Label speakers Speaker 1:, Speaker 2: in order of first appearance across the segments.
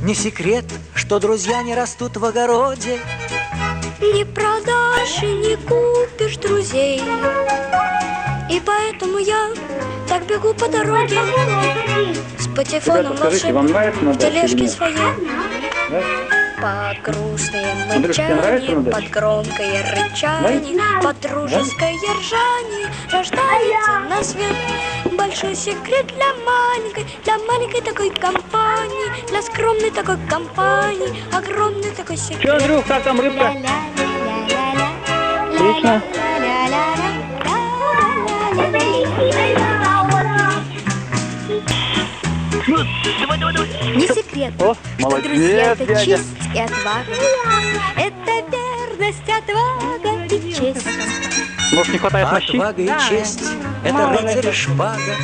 Speaker 1: Не секрет, что друзья не растут в огороде.
Speaker 2: Не продашь и не купишь друзей. И поэтому я так бегу по дороге с патефоном волшебным в тележке своей. Под грустное мычание, под громкое рычание, под дружеское ржание рождается на свет большой секрет для маленькой такой компании, для скромной такой компании, огромный такой секрет.
Speaker 3: Че, Андрюх, как там рыбка? Отлично.
Speaker 2: Не секрет,
Speaker 3: О,
Speaker 2: что
Speaker 3: молодец,
Speaker 2: друзья это
Speaker 3: дядя.
Speaker 2: честь и отвага. Это верность, отвага и честь.
Speaker 3: Может, не хватает мощи?
Speaker 1: Отвага и честь — это рыцарь и шпага.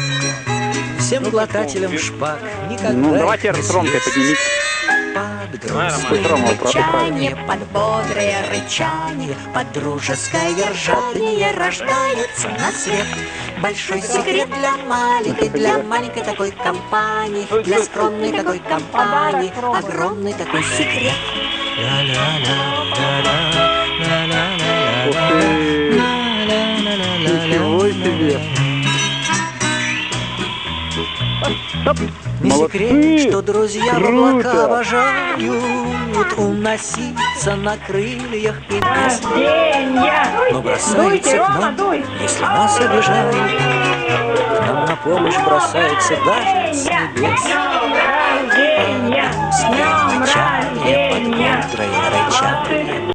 Speaker 1: Всем глотателям шпаг никогда
Speaker 3: Ну,
Speaker 1: их
Speaker 3: давайте
Speaker 1: не
Speaker 3: с Ромкой
Speaker 1: съесть.
Speaker 3: поднимите.
Speaker 1: Под грустное
Speaker 3: Рома,
Speaker 1: рычание, под бодрое рычание, под дружеское ржание рождается на свет большой секрет для маленькой такой компании, для скромной такой компании, огромный такой секрет.
Speaker 3: Ух ты! Ничего себе! Оп.
Speaker 1: Не
Speaker 3: Молодцы!
Speaker 1: секрет, что друзья в облака
Speaker 3: Круто!
Speaker 1: обожают уноситься на крыльях и вниз. Но бросаются
Speaker 4: Дуйте,
Speaker 1: к
Speaker 4: Рома,
Speaker 1: нам,
Speaker 4: дуй!
Speaker 1: если нас обижают. К нам на помощь бросаются даже с небес.
Speaker 4: Рождения!
Speaker 1: Под грустное рычание, под бодрое рычание.